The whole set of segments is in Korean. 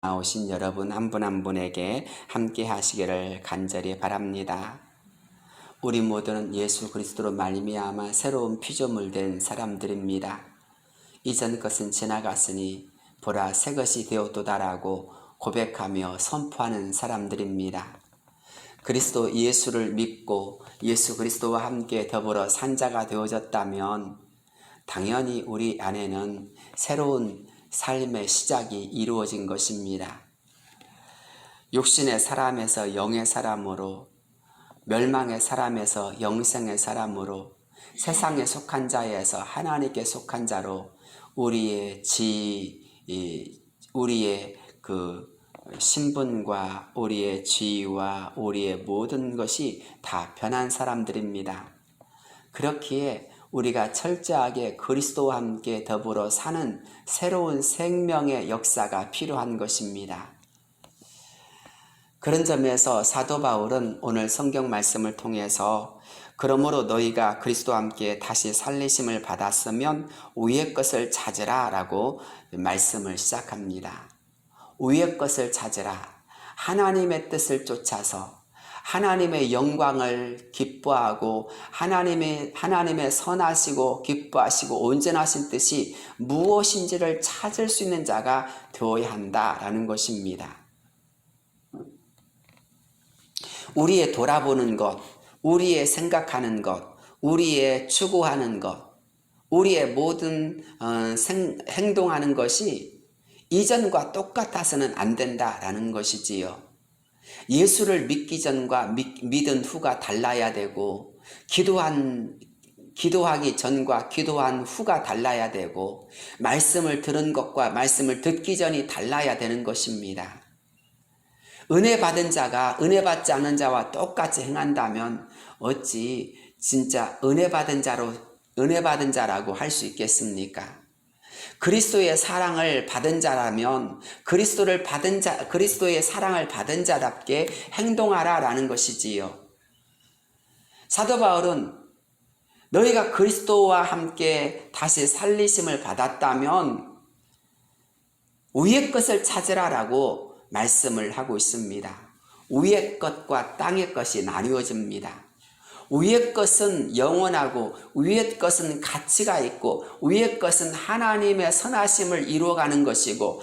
나오신 여러분 한 분 한 분에게 함께 하시기를 간절히 바랍니다. 우리 모두는 예수 그리스도로 말미암아 새로운 피조물 된 사람들입니다. 이전 것은 지나갔으니 보라 새 것이 되었도다라고 고백하며 선포하는 사람들입니다. 그리스도 예수를 믿고 예수 그리스도와 함께 더불어 산자가 되어졌다면 당연히 우리 안에는 새로운 삶의 시작이 이루어진 것입니다. 육신의 사람에서 영의 사람으로, 멸망의 사람에서 영생의 사람으로, 세상에 속한 자에서 하나님께 속한 자로 우리의 신분과 우리의 지위와 우리의 모든 것이 다 변한 사람들입니다. 그렇기에 우리가 철저하게 그리스도와 함께 더불어 사는 새로운 생명의 역사가 필요한 것입니다. 그런 점에서 사도 바울은 오늘 성경 말씀을 통해서 그러므로 너희가 그리스도와 함께 다시 살리심을 받았으면 위의 것을 찾으라 라고 말씀을 시작합니다. 위의 것을 찾으라. 하나님의 뜻을 쫓아서 하나님의 영광을 기뻐하고 하나님의 선하시고 기뻐하시고 온전하신 뜻이 무엇인지를 찾을 수 있는 자가 되어야 한다라는 것입니다. 우리의 돌아보는 것, 우리의 생각하는 것, 우리의 추구하는 것, 우리의 모든 행동하는 것이 이전과 똑같아서는 안 된다라는 것이지요. 예수를 믿기 전과 믿은 후가 달라야 되고 기도하기 전과 기도한 후가 달라야 되고 말씀을 들은 것과 말씀을 듣기 전이 달라야 되는 것입니다. 은혜 받은 자가 은혜 받지 않은 자와 똑같이 행한다면 어찌 진짜 은혜 받은 자라고 할 수 있겠습니까? 그리스도의 사랑을 받은 자라면 그리스도의 사랑을 받은 자답게 행동하라라는 것이지요. 사도 바울은 너희가 그리스도와 함께 다시 살리심을 받았다면 위의 것을 찾으라라고 말씀을 하고 있습니다. 위의 것과 땅의 것이 나뉘어집니다. 위의 것은 영원하고 위의 것은 가치가 있고 위의 것은 하나님의 선하심을 이루어가는 것이고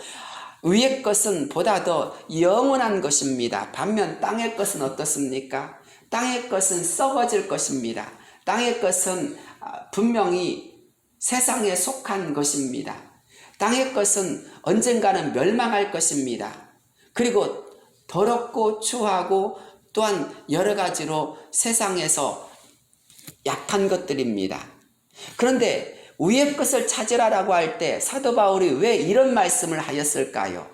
위의 것은 보다 더 영원한 것입니다. 반면 땅의 것은 어떻습니까? 땅의 것은 썩어질 것입니다. 땅의 것은 분명히 세상에 속한 것입니다. 땅의 것은 언젠가는 멸망할 것입니다. 그리고 더럽고 추하고 또한 여러 가지로 세상에서 약한 것들입니다. 그런데 위의 것을 찾으라라고 할 때 사도 바울이 왜 이런 말씀을 하였을까요?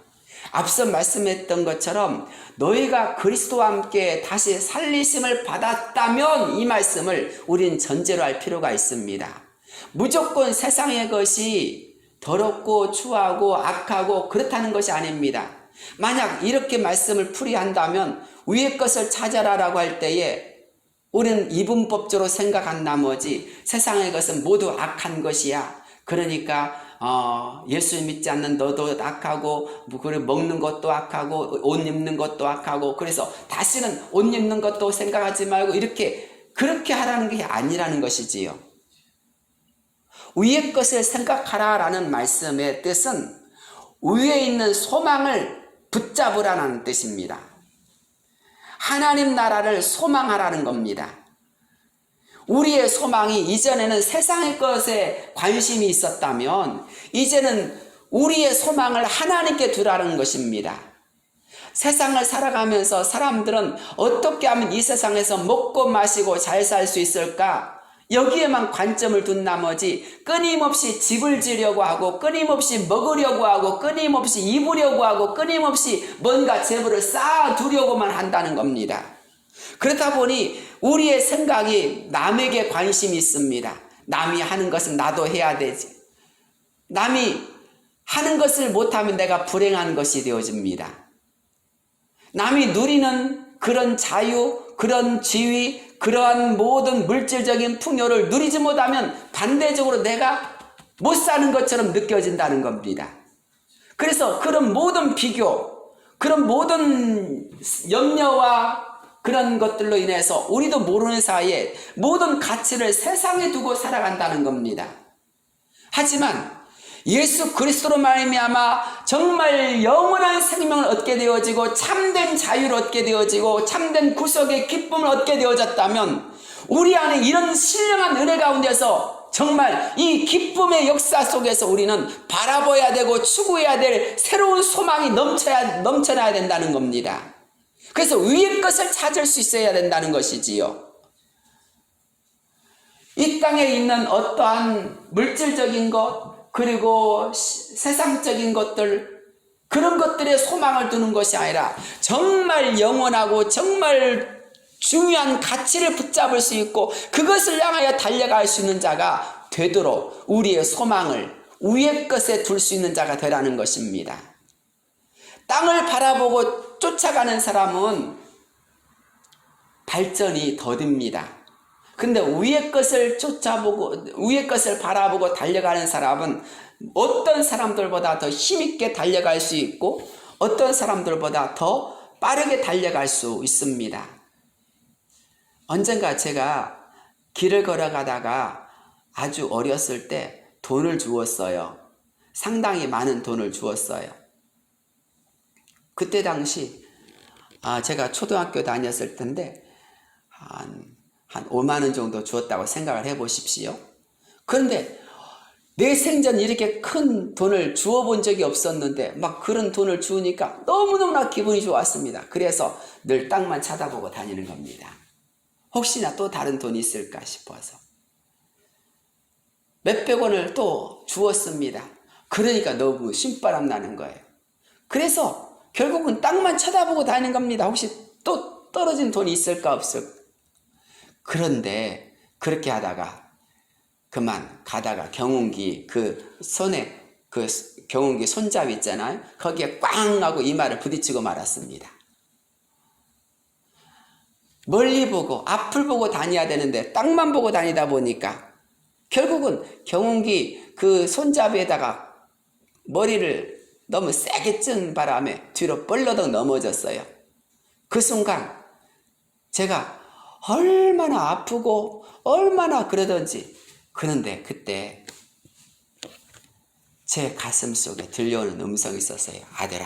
앞서 말씀했던 것처럼 너희가 그리스도와 함께 다시 살리심을 받았다면 이 말씀을 우린 전제로 할 필요가 있습니다. 무조건 세상의 것이 더럽고 추하고 악하고 그렇다는 것이 아닙니다. 만약 이렇게 말씀을 풀이한다면 위의 것을 찾아라라고 할 때에 우리는 이분법적으로 생각한 나머지 세상의 것은 모두 악한 것이야. 그러니까 예수 믿지 않는 너도 악하고 먹는 것도 악하고 옷 입는 것도 악하고 그래서 다시는 옷 입는 것도 생각하지 말고 그렇게 하라는 게 아니라는 것이지요. 위의 것을 생각하라라는 말씀의 뜻은 위에 있는 소망을 붙잡으라는 뜻입니다. 하나님 나라를 소망하라는 겁니다. 우리의 소망이 이전에는 세상의 것에 관심이 있었다면 이제는 우리의 소망을 하나님께 두라는 것입니다. 세상을 살아가면서 사람들은 어떻게 하면 이 세상에서 먹고 마시고 잘 살 수 있을까? 여기에만 관점을 둔 나머지 끊임없이 집을 지려고 하고 끊임없이 먹으려고 하고 끊임없이 입으려고 하고 끊임없이 뭔가 재물을 쌓아두려고만 한다는 겁니다. 그렇다 보니 우리의 생각이 남에게 관심이 있습니다. 남이 하는 것은 나도 해야 되지. 남이 하는 것을 못하면 내가 불행한 것이 되어집니다. 남이 누리는 그런 자유, 그런 지위, 그러한 모든 물질적인 풍요를 누리지 못하면 반대적으로 내가 못 사는 것처럼 느껴진다는 겁니다. 그래서 그런 모든 비교, 그런 모든 염려와 그런 것들로 인해서 우리도 모르는 사이에 모든 가치를 세상에 두고 살아간다는 겁니다. 하지만 예수 그리스도로 말미암아 정말 영원한 생명을 얻게 되어지고 참된 자유를 얻게 되어지고 참된 구속의 기쁨을 얻게 되어졌다면 우리 안에 이런 신령한 은혜 가운데서 정말 이 기쁨의 역사 속에서 우리는 바라봐야 되고 추구해야 될 새로운 소망이 넘쳐나야 된다는 겁니다. 그래서 위의 것을 찾을 수 있어야 된다는 것이지요. 이 땅에 있는 어떠한 물질적인 것 그리고 세상적인 것들 그런 것들에 소망을 두는 것이 아니라 정말 영원하고 정말 중요한 가치를 붙잡을 수 있고 그것을 향하여 달려갈 수 있는 자가 되도록 우리의 소망을 위의 것에 둘 수 있는 자가 되라는 것입니다. 땅을 바라보고 쫓아가는 사람은 발전이 더딥니다. 근데 위의 것을 위의 것을 바라보고 달려가는 사람은 어떤 사람들보다 더 힘있게 달려갈 수 있고 어떤 사람들보다 더 빠르게 달려갈 수 있습니다. 언젠가 제가 길을 걸어가다가 아주 어렸을 때 돈을 주었어요. 상당히 많은 돈을 주었어요. 그때 당시 제가 초등학교 다녔을 텐데 한 5만 원 정도 주었다고 생각을 해보십시오. 그런데 내 생전 이렇게 큰 돈을 주어본 적이 없었는데 막 그런 돈을 주니까 너무너무나 기분이 좋았습니다. 그래서 늘 땅만 쳐다보고 다니는 겁니다. 혹시나 또 다른 돈이 있을까 싶어서. 몇백 원을 또 주었습니다. 그러니까 너무 신바람 나는 거예요. 그래서 결국은 땅만 쳐다보고 다니는 겁니다. 혹시 또 떨어진 돈이 있을까 없을까. 그런데 그렇게 하다가 그만 가다가 경운기 그 손에 그 경운기 손잡이 있잖아요. 거기에 꽝 하고 이마를 부딪히고 말았습니다. 멀리 보고 앞을 보고 다녀야 되는데 땅만 보고 다니다 보니까 결국은 경운기 그 손잡이에다가 머리를 너무 세게 찐 바람에 뒤로 뻘러덩 넘어졌어요. 그 순간 제가 얼마나 아프고 얼마나 그러던지. 그런데 그때 제 가슴 속에 들려오는 음성이 있었어요. 아들아,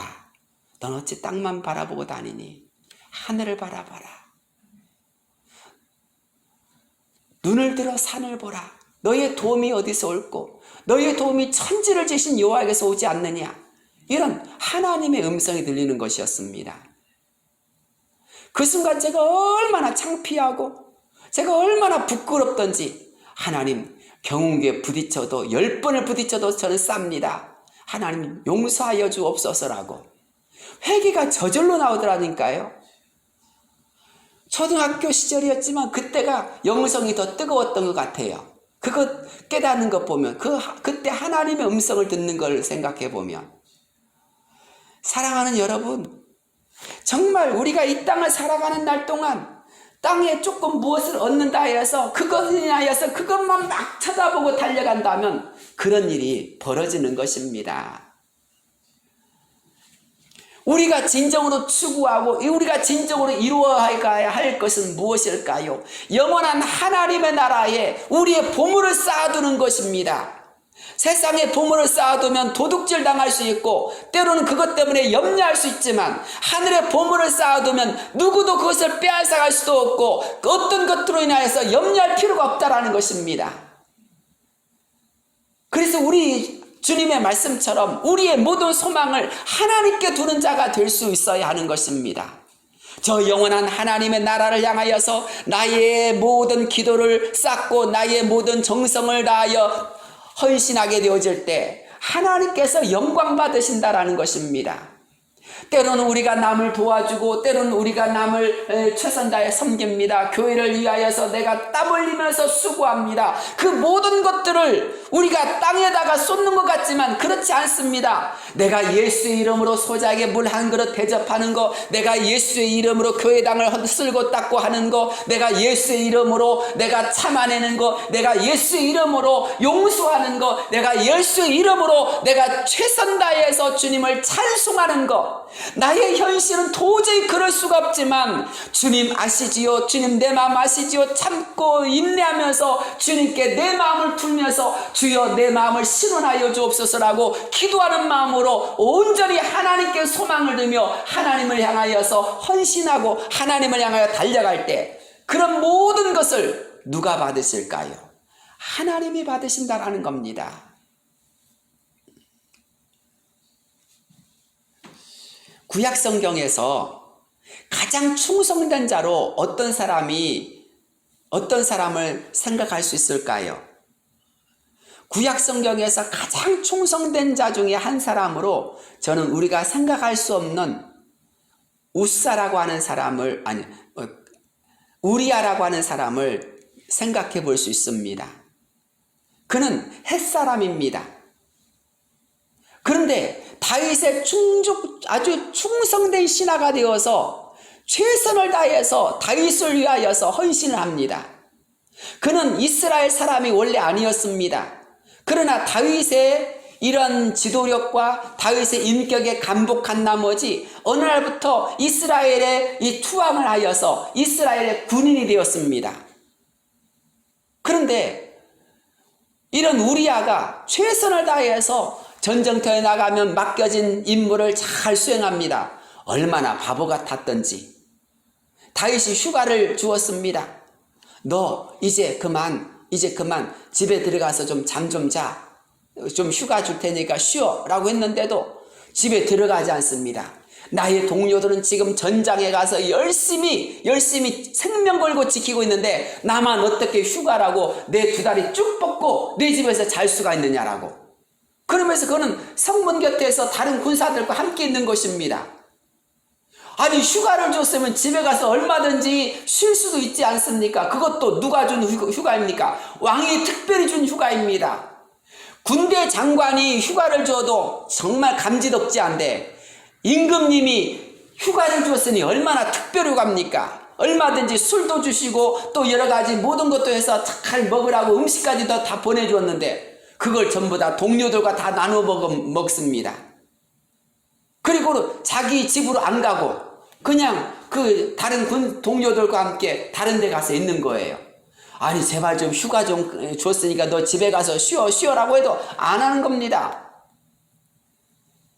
넌 어찌 땅만 바라보고 다니니? 하늘을 바라봐라. 눈을 들어 산을 보라. 너의 도움이 어디서 올꼬? 너의 도움이 천지를 지신 여호와에게서 오지 않느냐? 이런 하나님의 음성이 들리는 것이었습니다. 그 순간 제가 얼마나 창피하고 제가 얼마나 부끄럽던지 하나님 경운기에 부딪혀도 10번을 부딪혀도 저는 쌉니다. 하나님 용서하여 주옵소서라고 회개가 저절로 나오더라니까요. 초등학교 시절이었지만 그때가 영성이 더 뜨거웠던 것 같아요. 그것 깨닫는 것 보면 그때 하나님의 음성을 듣는 걸 생각해 보면 사랑하는 여러분, 정말 우리가 이 땅을 살아가는 날 동안 땅에 조금 무엇을 얻는다 해서 그것에 인하여서 그것만 막 쳐다보고 달려간다면 그런 일이 벌어지는 것입니다. 우리가 진정으로 추구하고 우리가 진정으로 이루어가야 할 것은 무엇일까요? 영원한 하나님의 나라에 우리의 보물을 쌓아두는 것입니다. 세상에 보물을 쌓아두면 도둑질 당할 수 있고 때로는 그것 때문에 염려할 수 있지만 하늘에 보물을 쌓아두면 누구도 그것을 빼앗아갈 수도 없고 어떤 것들로 인하여서 염려할 필요가 없다라는 것입니다. 그래서 우리 주님의 말씀처럼 우리의 모든 소망을 하나님께 두는 자가 될 수 있어야 하는 것입니다. 저 영원한 하나님의 나라를 향하여서 나의 모든 기도를 쌓고 나의 모든 정성을 다하여 헌신하게 되어질 때 하나님께서 영광 받으신다라는 것입니다. 때로는 우리가 남을 도와주고 때로는 우리가 남을 최선 다해 섬깁니다. 교회를 위하여서 내가 땀 흘리면서 수고합니다. 그 모든 것들을 우리가 땅에다가 쏟는 것 같지만 그렇지 않습니다. 내가 예수의 이름으로 소자에게 물 한 그릇 대접하는 거, 내가 예수의 이름으로 교회당을 쓸고 닦고 하는 거, 내가 예수의 이름으로 내가 참아내는 거, 내가 예수의 이름으로 용서하는 거, 내가 예수의 이름으로 내가 최선 다해서 주님을 찬송하는 거, 나의 현실은 도저히 그럴 수가 없지만 주님 아시지요? 주님 내 마음 아시지요? 참고 인내하면서 주님께 내 마음을 풀면서 주여 내 마음을 신원하여 주옵소서라고 기도하는 마음으로 온전히 하나님께 소망을 두며 하나님을 향하여서 헌신하고 하나님을 향하여 달려갈 때 그런 모든 것을 누가 받으실까요? 하나님이 받으신다라는 겁니다. 구약 성경에서 가장 충성된 자로 어떤 사람을 생각할 수 있을까요? 구약 성경에서 가장 충성된 자 중에 한 사람으로 저는 우리가 생각할 수 없는 우사라고 하는 사람을 우리아라고 하는 사람을 생각해 볼 수 있습니다. 그는 햇사람입니다. 그런데 다윗의 아주 충성된 신하가 되어서 최선을 다해서 다윗을 위하여서 헌신을 합니다. 그는 이스라엘 사람이 원래 아니었습니다. 그러나 다윗의 이런 지도력과 다윗의 인격에 감복한 나머지 어느 날부터 이스라엘의 이 투항을 하여서 이스라엘의 군인이 되었습니다. 그런데 이런 우리아가 최선을 다해서 전쟁터에 나가면 맡겨진 임무를 잘 수행합니다. 얼마나 바보 같았던지. 다윗이 휴가를 주었습니다. 너 이제 그만 집에 들어가서 좀 잠 좀 자. 좀 휴가 줄 테니까 쉬어 라고 했는데도 집에 들어가지 않습니다. 나의 동료들은 지금 전장에 가서 열심히 생명 걸고 지키고 있는데 나만 어떻게 휴가라고 내 두 다리 쭉 뻗고 내 집에서 잘 수가 있느냐라고. 그러면서 그는 성문 곁에서 다른 군사들과 함께 있는 것입니다. 아니 휴가를 줬으면 집에 가서 얼마든지 쉴 수도 있지 않습니까? 그것도 누가 준 휴가입니까? 왕이 특별히 준 휴가입니다. 군대 장관이 휴가를 줘도 정말 감지덕지한데 임금님이 휴가를 주었으니 얼마나 특별 휴가입니까? 얼마든지 술도 주시고 또 여러 가지 모든 것도 해서 잘 먹으라고 음식까지도 다 보내주었는데 그걸 전부 다 동료들과 다 나눠 먹습니다. 그리고 자기 집으로 안 가고 그냥 그 다른 동료들과 함께 다른 데 가서 있는 거예요. 아니 제발 좀 휴가 좀 줬으니까 너 집에 가서 쉬어라고 해도 안 하는 겁니다.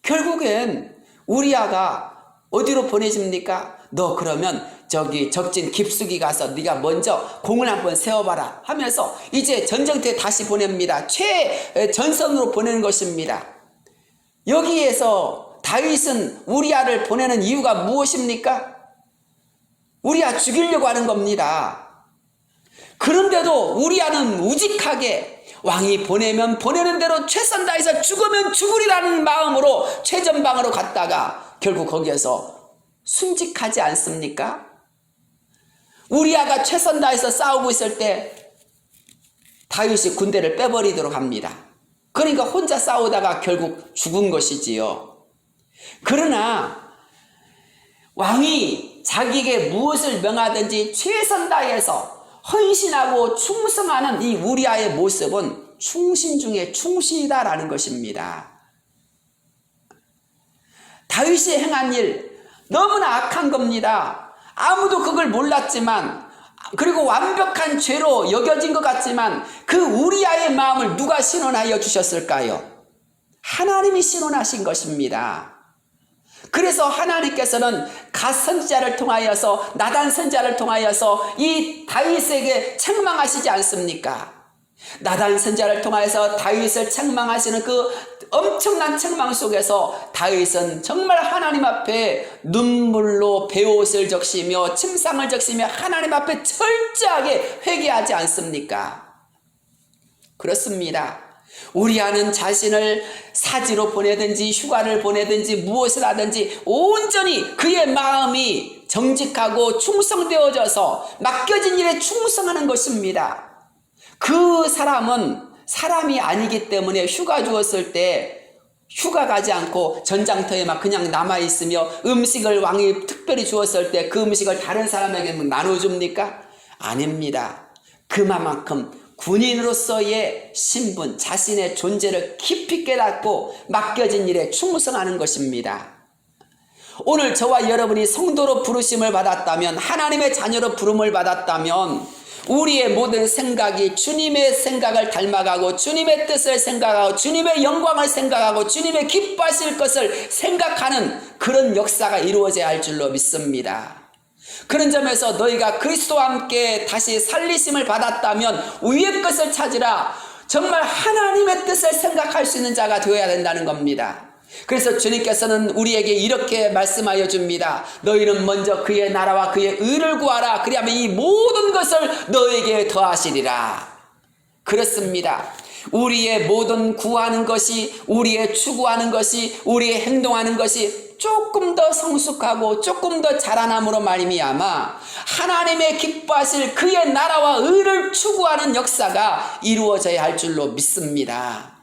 결국엔 우리아가 어디로 보내집니까? 너 그러면 저기 적진 깊숙이 가서 네가 먼저 공을 한번 세워봐라 하면서 이제 전쟁터에 다시 보냅니다. 최전선으로 보내는 것입니다. 여기에서 다윗은 우리아를 보내는 이유가 무엇입니까? 우리아 죽이려고 하는 겁니다. 그런데도 우리아는 우직하게 왕이 보내면 보내는 대로 최선 다해서 죽으면 죽으리라는 마음으로 최전방으로 갔다가 결국 거기에서 순직하지 않습니까? 우리아가 최선 다해서 싸우고 있을 때 다윗이 군대를 빼버리도록 합니다. 그러니까 혼자 싸우다가 결국 죽은 것이지요. 그러나 왕이 자기에게 무엇을 명하든지 최선 다해서 헌신하고 충성하는 이 우리아의 모습은 충신 중에 충신이다라는 것입니다. 다윗이 행한 일 너무나 악한 겁니다. 아무도 그걸 몰랐지만 그리고 완벽한 죄로 여겨진 것 같지만 그 우리아의 마음을 누가 신원하여 주셨을까요? 하나님이 신원하신 것입니다. 그래서 하나님께서는 갓 선지자를 통하여서 나단 선지자를 통하여서 이 다윗에게 책망하시지 않습니까? 나단 선지자를 통하여서 다윗을 책망하시는 그 엄청난 책망 속에서 다윗은 정말 하나님 앞에 눈물로 베옷을 적시며 침상을 적시며 하나님 앞에 철저하게 회개하지 않습니까? 그렇습니다. 우리아는 자신을 사지로 보내든지 휴가를 보내든지 무엇을 하든지 온전히 그의 마음이 정직하고 충성되어져서 맡겨진 일에 충성하는 것입니다. 그 사람은 사람이 아니기 때문에 휴가 주었을 때 휴가 가지 않고 전장터에 막 그냥 남아있으며 음식을 왕이 특별히 주었을 때 그 음식을 다른 사람에게 나눠줍니까? 아닙니다. 그만큼 군인으로서의 신분, 자신의 존재를 깊이 깨닫고 맡겨진 일에 충성하는 것입니다. 오늘 저와 여러분이 성도로 부르심을 받았다면, 하나님의 자녀로 부름을 받았다면 우리의 모든 생각이 주님의 생각을 닮아가고 주님의 뜻을 생각하고 주님의 영광을 생각하고 주님의 기뻐하실 것을 생각하는 그런 역사가 이루어져야 할 줄로 믿습니다. 그런 점에서 너희가 그리스도와 함께 다시 살리심을 받았다면 위의 것을 찾으라, 정말 하나님의 뜻을 생각할 수 있는 자가 되어야 된다는 겁니다. 그래서 주님께서는 우리에게 이렇게 말씀하여 줍니다. 너희는 먼저 그의 나라와 그의 의를 구하라. 그리하면 이 모든 것을 너에게 더하시리라. 그렇습니다. 우리의 모든 구하는 것이, 우리의 추구하는 것이, 우리의 행동하는 것이 조금 더 성숙하고 조금 더 자라남으로 말미암아 하나님의 기뻐하실 그의 나라와 의를 추구하는 역사가 이루어져야 할 줄로 믿습니다.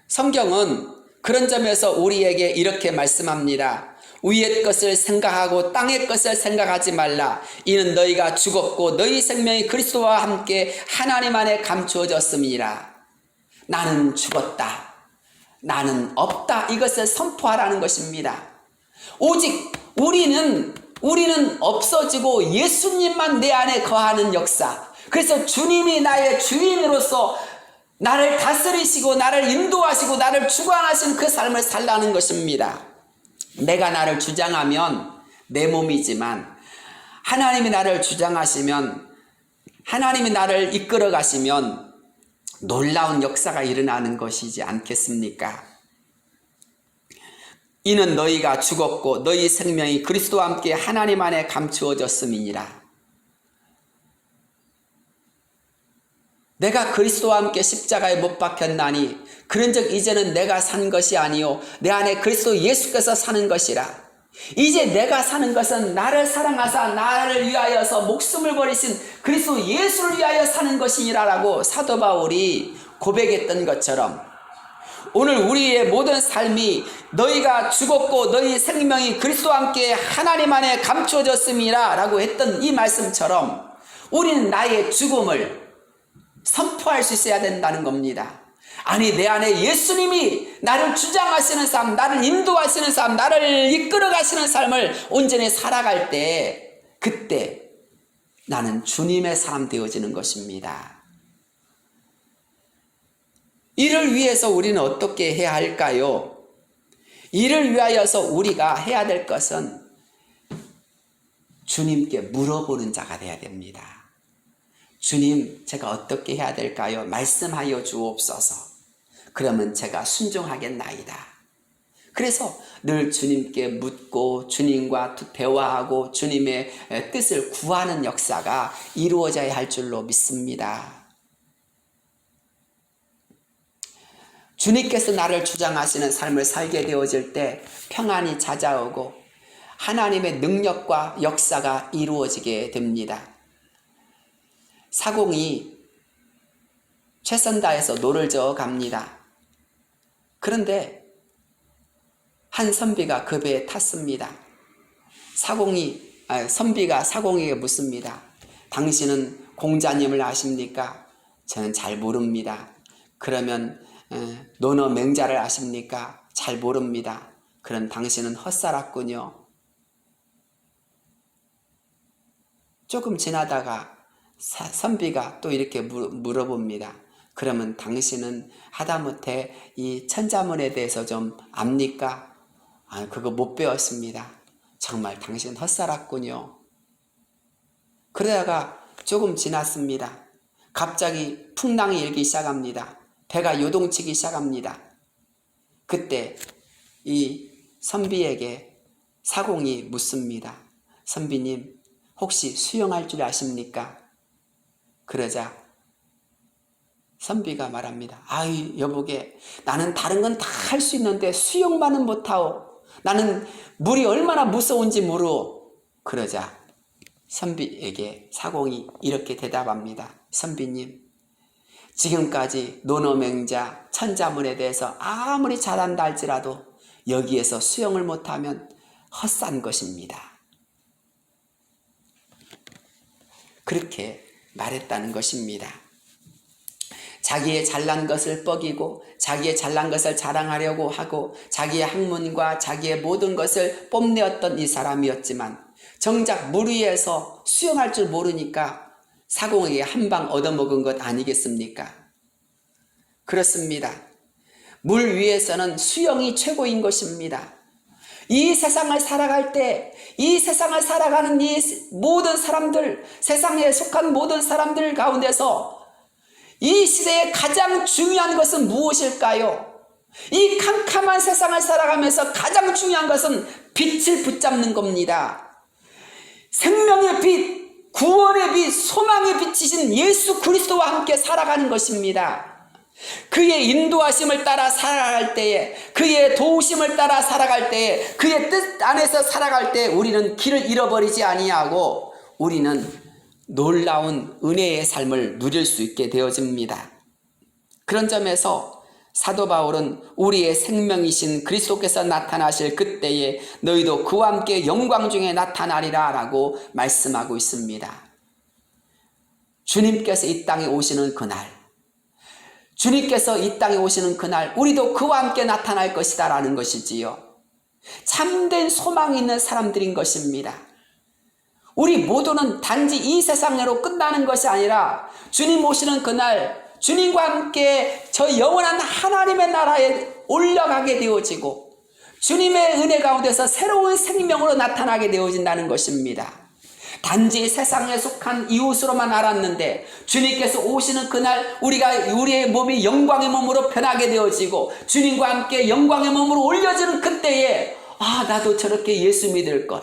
성경은 그런 점에서 우리에게 이렇게 말씀합니다. 위의 것을 생각하고 땅의 것을 생각하지 말라. 이는 너희가 죽었고 너희 생명이 그리스도와 함께 하나님 안에 감추어졌음이라. 나는 죽었다, 나는 없다, 이것을 선포하라는 것입니다. 오직 우리는 없어지고 예수님만 내 안에 거하는 역사. 그래서 주님이 나의 주인으로서 나를 다스리시고 나를 인도하시고 나를 주관하신 그 삶을 살라는 것입니다. 내가 나를 주장하면 내 몸이지만 하나님이 나를 주장하시면, 하나님이 나를 이끌어 가시면 놀라운 역사가 일어나는 것이지 않겠습니까? 이는 너희가 죽었고 너희 생명이 그리스도와 함께 하나님 안에 감추어졌음이니라. 내가 그리스도와 함께 십자가에 못 박혔나니 그런즉 이제는 내가 산 것이 아니요 내 안에 그리스도 예수께서 사는 것이라. 이제 내가 사는 것은 나를 사랑하사 나를 위하여서 목숨을 버리신 그리스도 예수를 위하여 사는 것이니라라고 사도 바울이 고백했던 것처럼, 오늘 우리의 모든 삶이 너희가 죽었고 너희 생명이 그리스도와 함께 하나님 안에 감추어졌음이라 라고 했던 이 말씀처럼 우리는 나의 죽음을 선포할 수 있어야 된다는 겁니다. 아니, 내 안에 예수님이 나를 주장하시는 삶, 나를 인도하시는 삶, 나를 이끌어 가시는 삶을 온전히 살아갈 때, 그때 나는 주님의 사람 되어지는 것입니다. 이를 위해서 우리는 어떻게 해야 할까요? 이를 위하여서 우리가 해야 될 것은 주님께 물어보는 자가 되어야 됩니다. 주님, 제가 어떻게 해야 될까요? 말씀하여 주옵소서. 그러면 제가 순종하겠나이다. 그래서 늘 주님께 묻고 주님과 대화하고 주님의 뜻을 구하는 역사가 이루어져야 할 줄로 믿습니다. 주님께서 나를 주장하시는 삶을 살게 되어질 때 평안이 찾아오고 하나님의 능력과 역사가 이루어지게 됩니다. 사공이 최선다해서 노를 저어 갑니다. 그런데 한 선비가 그 배에 탔습니다. 선비가 사공에게 묻습니다. 당신은 공자님을 아십니까? 저는 잘 모릅니다. 그러면 논어 맹자를 아십니까? 잘 모릅니다. 그럼 당신은 헛살았군요. 조금 지나다가 선비가 또 이렇게 물어봅니다. 그러면 당신은 하다못해 이 천자문에 대해서 좀 압니까? 그거 못 배웠습니다. 정말 당신 헛살았군요. 그러다가 조금 지났습니다. 갑자기 풍랑이 일기 시작합니다. 배가 요동치기 시작합니다. 그때 이 선비에게 사공이 묻습니다. 선비님, 혹시 수영할 줄 아십니까? 그러자 선비가 말합니다. 아이, 여보게, 나는 다른 건 다 할 수 있는데 수영만은 못하오. 나는 물이 얼마나 무서운지 모르오. 그러자 선비에게 사공이 이렇게 대답합니다. 선비님, 지금까지 논어맹자 천자문에 대해서 아무리 잘한다 할지라도 여기에서 수영을 못하면 헛산 것입니다. 그렇게 말했다는 것입니다. 자기의 잘난 것을 뻐기고 자기의 잘난 것을 자랑하려고 하고 자기의 학문과 자기의 모든 것을 뽐내었던 이 사람이었지만 정작 물 위에서 수영할 줄 모르니까 사공에게 한 방 얻어먹은 것 아니겠습니까? 그렇습니다. 물 위에서는 수영이 최고인 것입니다. 이 세상을 살아갈 때, 이 세상을 살아가는 이 모든 사람들, 세상에 속한 모든 사람들 가운데서 이 시대에 가장 중요한 것은 무엇일까요? 이 캄캄한 세상을 살아가면서 가장 중요한 것은 빛을 붙잡는 겁니다. 생명의 빛, 구원의 빛, 소망의 빛이신 예수 그리스도와 함께 살아가는 것입니다. 그의 인도하심을 따라 살아갈 때에, 그의 도우심을 따라 살아갈 때에, 그의 뜻 안에서 살아갈 때 우리는 길을 잃어버리지 아니하고 우리는 놀라운 은혜의 삶을 누릴 수 있게 되어집니다. 그런 점에서 사도 바울은 우리의 생명이신 그리스도께서 나타나실 그때에 너희도 그와 함께 영광 중에 나타나리라 라고 말씀하고 있습니다. 주님께서 이 땅에 오시는 그날, 주님께서 이 땅에 오시는 그날 우리도 그와 함께 나타날 것이다 라는 것이지요. 참된 소망이 있는 사람들인 것입니다. 우리 모두는 단지 이 세상으로 끝나는 것이 아니라 주님 오시는 그날 주님과 함께 저 영원한 하나님의 나라에 올라가게 되어지고 주님의 은혜 가운데서 새로운 생명으로 나타나게 되어진다는 것입니다. 단지 세상에 속한 이웃으로만 알았는데 주님께서 오시는 그날 우리의 몸이 영광의 몸으로 변하게 되어지고 주님과 함께 영광의 몸으로 올려지는 그때에 나도 저렇게 예수 믿을걸,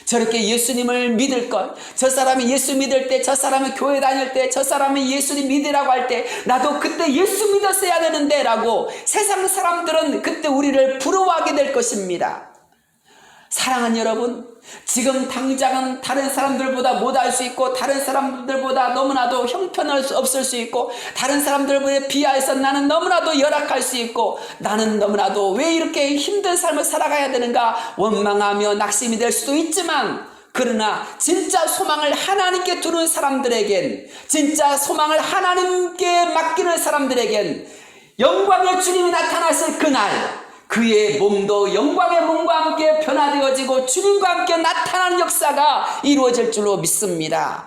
저렇게 예수님을 믿을걸, 저 사람이 예수 믿을 때, 저 사람이 교회 다닐 때, 저 사람이 예수님 믿으라고 할 때 나도 그때 예수 믿었어야 되는데 라고 세상 사람들은 그때 우리를 부러워하게 될 것입니다. 사랑하는 여러분, 지금 당장은 다른 사람들보다 못할 수 있고 다른 사람들보다 너무나도 형편없을 수 있고 다른 사람들보다 비하해서 나는 너무나도 열악할 수 있고 나는 너무나도 왜 이렇게 힘든 삶을 살아가야 되는가 원망하며 낙심이 될 수도 있지만, 그러나 진짜 소망을 하나님께 두는 사람들에겐, 진짜 소망을 하나님께 맡기는 사람들에겐 영광의 주님이 나타났을 그날 그의 몸도 영광의 몸과 함께 변화되어지고 주님과 함께 나타나는 역사가 이루어질 줄로 믿습니다.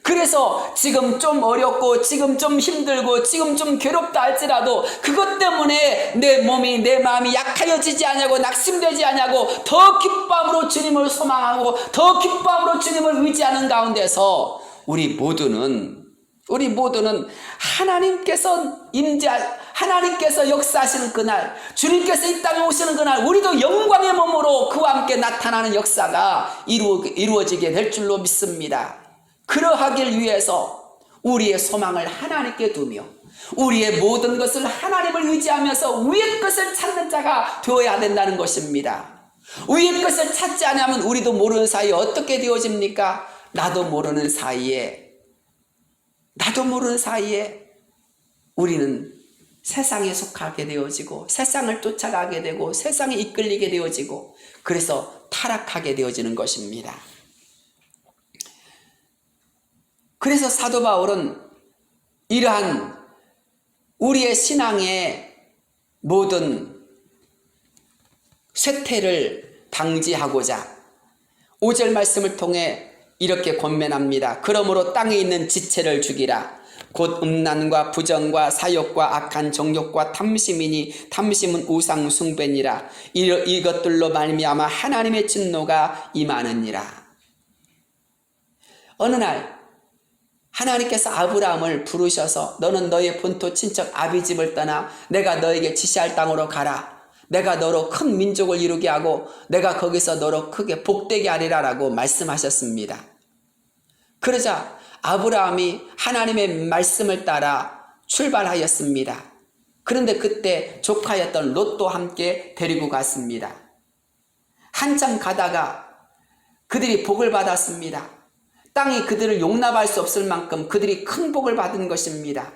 그래서 지금 좀 어렵고 지금 좀 힘들고 지금 좀 괴롭다 할지라도 그것 때문에 내 몸이 내 마음이 약하여지지 않냐고 낙심되지 않냐고 더 기쁨으로 주님을 소망하고 더 기쁨으로 주님을 의지하는 가운데서 우리 모두는 하나님께서 역사하시는 그날, 주님께서 이 땅에 오시는 그날 우리도 영광의 몸으로 그와 함께 나타나는 역사가 이루어지게 될 줄로 믿습니다. 그러하길 위해서 우리의 소망을 하나님께 두며 우리의 모든 것을 하나님을 의지하면서 위의 것을 찾는 자가 되어야 된다는 것입니다. 위의 것을 찾지 않으면 우리도 모르는 사이에 어떻게 되어집니까? 나도 모르는 사이에 우리는 세상에 속하게 되어지고 세상을 쫓아가게 되고 세상에 이끌리게 되어지고 그래서 타락하게 되어지는 것입니다. 그래서 사도 바울은 이러한 우리의 신앙의 모든 쇠퇴를 방지하고자 5절 말씀을 통해 이렇게 권면합니다. 그러므로 땅에 있는 지체를 죽이라. 곧 음란과 부정과 사욕과 악한 정욕과 탐심이니 탐심은 우상 숭배니라. 이것들로 말미암아 하나님의 진노가 임하느니라. 어느 날 하나님께서 아브라함을 부르셔서 너는 너의 본토 친척 아비 집을 떠나 내가 너에게 지시할 땅으로 가라. 내가 너로 큰 민족을 이루게 하고 내가 거기서 너로 크게 복되게 하리라 라고 말씀하셨습니다. 그러자 아브라함이 하나님의 말씀을 따라 출발하였습니다. 그런데 그때 조카였던 롯도 함께 데리고 갔습니다. 한참 가다가 그들이 복을 받았습니다. 땅이 그들을 용납할 수 없을 만큼 그들이 큰 복을 받은 것입니다.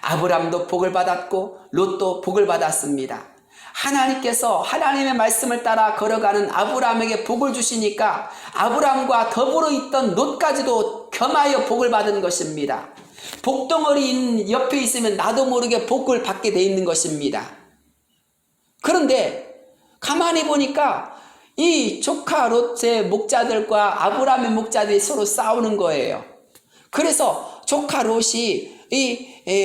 아브라함도 복을 받았고 롯도 복을 받았습니다. 하나님께서 하나님의 말씀을 따라 걸어가는 아브라함에게 복을 주시니까 아브라함과 더불어 있던 롯까지도 겸하여 복을 받은 것입니다. 복덩어리 옆에 있으면 나도 모르게 복을 받게 돼 있는 것입니다. 그런데 가만히 보니까 이 조카 롯의 목자들과 아브라함의 목자들이 서로 싸우는 거예요. 그래서 조카 롯이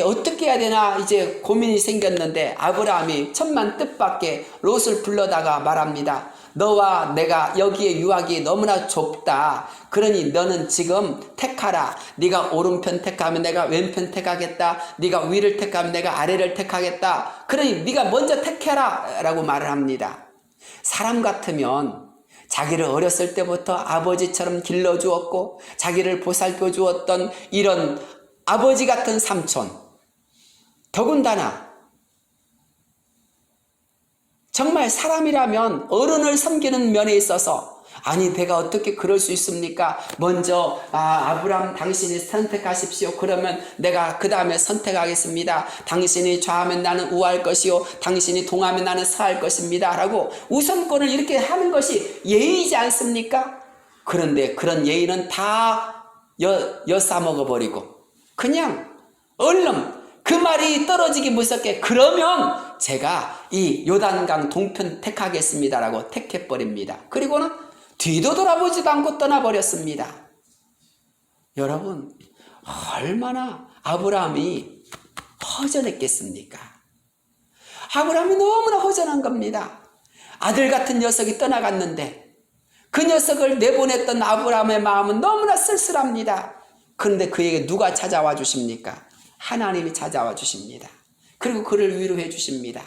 어떻게 해야 되나 이제 고민이 생겼는데 아브라함이 천만 뜻밖의 롯을 불러다가 말합니다. 너와 내가 여기에 유학이 너무나 좁다. 그러니 너는 지금 택하라. 네가 오른편 택하면 내가 왼편 택하겠다. 네가 위를 택하면 내가 아래를 택하겠다. 그러니 네가 먼저 택해라 라고 말을 합니다. 사람 같으면 자기를 어렸을 때부터 아버지처럼 길러주었고 자기를 보살펴 주었던 이런 아버지 같은 삼촌, 더군다나 정말 사람이라면 어른을 섬기는 면에 있어서 아니 내가 어떻게 그럴 수 있습니까? 먼저 아브라함 당신이 선택하십시오. 그러면 내가 그 다음에 선택하겠습니다. 당신이 좌하면 나는 우할 것이요 당신이 동하면 나는 서할 것입니다 라고 우선권을 이렇게 하는 것이 예의이지 않습니까? 그런데 그런 예의는 다 엿싸먹어버리고 그냥 얼른 그 말이 떨어지기 무섭게 그러면 제가 이 요단강 동편 택하겠습니다라고 택해버립니다. 그리고는 뒤도 돌아보지도 않고 떠나버렸습니다. 여러분 얼마나 아브라함이 허전했겠습니까? 아브라함이 너무나 허전한 겁니다. 아들 같은 녀석이 떠나갔는데 그 녀석을 내보냈던 아브라함의 마음은 너무나 쓸쓸합니다. 그런데 그에게 누가 찾아와 주십니까? 하나님이 찾아와 주십니다. 그리고 그를 위로해 주십니다.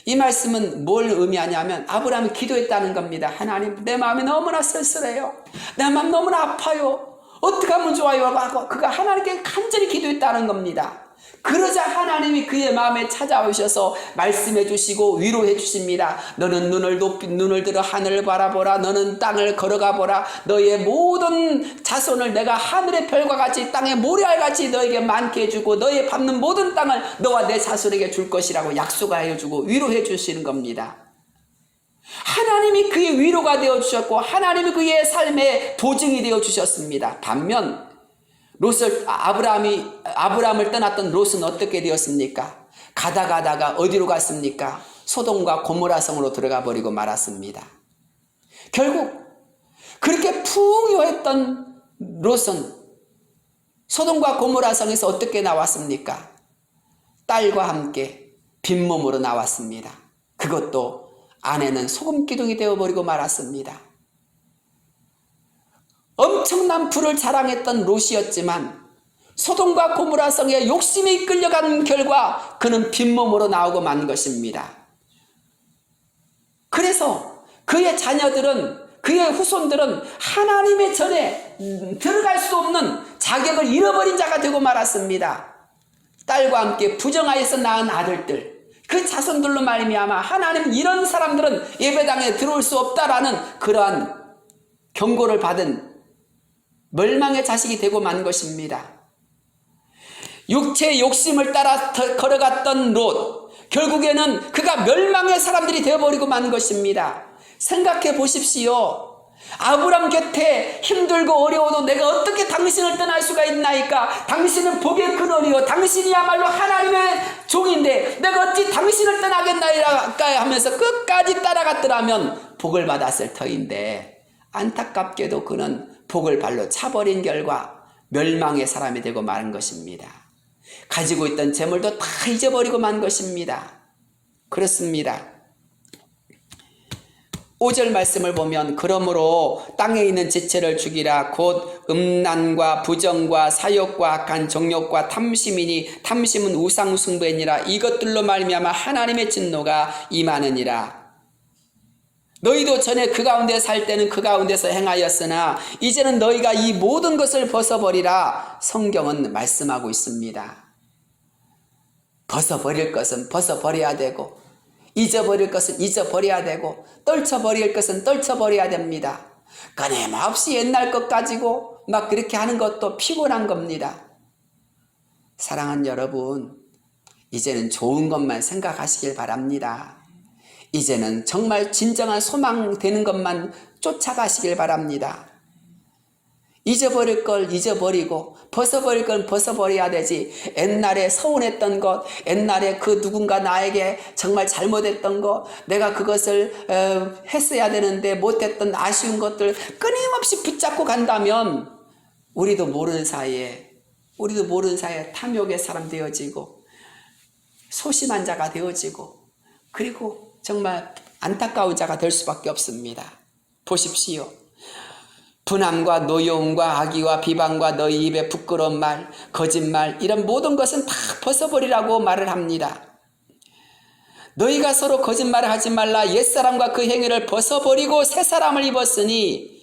이 말씀은 뭘 의미하냐면 아브라함이 기도했다는 겁니다. 하나님 내 마음이 너무나 쓸쓸해요. 내 마음 너무나 아파요. 어떻게 하면 좋아요? 하고 그가 하나님께 간절히 기도했다는 겁니다. 그러자 하나님이 그의 마음에 찾아오셔서 말씀해 주시고 위로해 주십니다. 너는 눈을 들어 하늘을 바라보라. 너는 땅을 걸어가 보라. 너의 모든 자손을 내가 하늘의 별과 같이 땅의 모래알같이 너에게 많게 해주고 너의 밟는 모든 땅을 너와 내 자손에게 줄 것이라고 약속하여 주고 위로해 주시는 겁니다. 하나님이 그의 위로가 되어 주셨고 하나님이 그의 삶의 보증이 되어 주셨습니다. 반면 아브라함을 떠났던 롯은 어떻게 되었습니까? 가다가 어디로 갔습니까? 소돔과 고모라 성으로 들어가 버리고 말았습니다. 결국 그렇게 풍요했던 롯은 소돔과 고모라 성에서 어떻게 나왔습니까? 딸과 함께 빈몸으로 나왔습니다. 그것도 아내는 소금 기둥이 되어버리고 말았습니다. 엄청난 부를 자랑했던 롯이었지만 소돔과 고모라 성에 욕심이 이끌려간 결과 그는 빈몸으로 나오고 만 것입니다. 그래서 그의 자녀들은 그의 후손들은 하나님의 전에 들어갈 수 없는 자격을 잃어버린 자가 되고 말았습니다. 딸과 함께 부정하여서 낳은 아들들 그 자손들로 말미암아 하나님 이런 사람들은 예배당에 들어올 수 없다라는 그러한 경고를 받은 멸망의 자식이 되고 만 것입니다. 육체의 욕심을 따라 걸어갔던 롯 결국에는 그가 멸망의 사람들이 되어버리고 만 것입니다. 생각해 보십시오. 아브람 곁에 힘들고 어려워도 내가 어떻게 당신을 떠날 수가 있나이까? 당신은 복의 근원이요 당신이야말로 하나님의 종인데 내가 어찌 당신을 떠나겠나이까 하면서 끝까지 따라갔더라면 복을 받았을 터인데 안타깝게도 그는 복을 발로 차버린 결과 멸망의 사람이 되고 마는 것입니다. 가지고 있던 재물도 다 잊어버리고 만 것입니다. 그렇습니다. 5절 말씀을 보면 그러므로 땅에 있는 지체를 죽이라 곧 음란과 부정과 사욕과 악한 정욕과 탐심이니 탐심은 우상숭배니라 이것들로 말미암아 하나님의 진노가 임하느니라. 너희도 전에 그 가운데 살 때는 그 가운데서 행하였으나 이제는 너희가 이 모든 것을 벗어버리라 성경은 말씀하고 있습니다. 벗어버릴 것은 벗어버려야 되고 잊어버릴 것은 잊어버려야 되고 떨쳐버릴 것은 떨쳐버려야 됩니다. 끊임없이 옛날 것 가지고 막 그렇게 하는 것도 피곤한 겁니다. 사랑하는 여러분 이제는 좋은 것만 생각하시길 바랍니다. 이제는 정말 진정한 소망 되는 것만 쫓아가시길 바랍니다. 잊어버릴 걸 잊어버리고 벗어버릴 건 벗어버려야 되지. 옛날에 서운했던 것, 옛날에 그 누군가 나에게 정말 잘못했던 것, 내가 그것을 했어야 되는데 못했던 아쉬운 것들 끊임없이 붙잡고 간다면 우리도 모르는 사이에 탐욕의 사람 되어지고 소심한 자가 되어지고 그리고 정말 안타까운 자가 될 수밖에 없습니다. 보십시오. 분함과 노여움과 악의와 비방과 너희 입에 부끄러운 말, 거짓말 이런 모든 것은 다 벗어버리라고 말을 합니다. 너희가 서로 거짓말을 하지 말라. 옛사람과 그 행위를 벗어버리고 새사람을 입었으니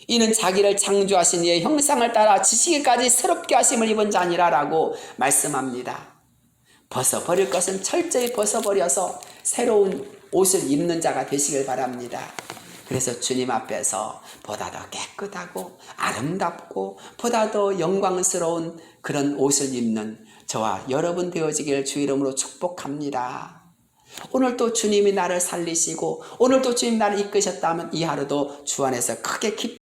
이는 자기를 창조하신 이의 형상을 따라 지시기까지 새롭게 하심을 입은 자니라 라고 말씀합니다. 벗어버릴 것은 철저히 벗어버려서 새로운 옷을 입는 자가 되시길 바랍니다. 그래서 주님 앞에서 보다 더 깨끗하고 아름답고 보다 더 영광스러운 그런 옷을 입는 저와 여러분 되어지길 주 이름으로 축복합니다. 오늘도 주님이 나를 살리시고 오늘도 주님 나를 이끄셨다면 이 하루도 주 안에서 크게 기뻐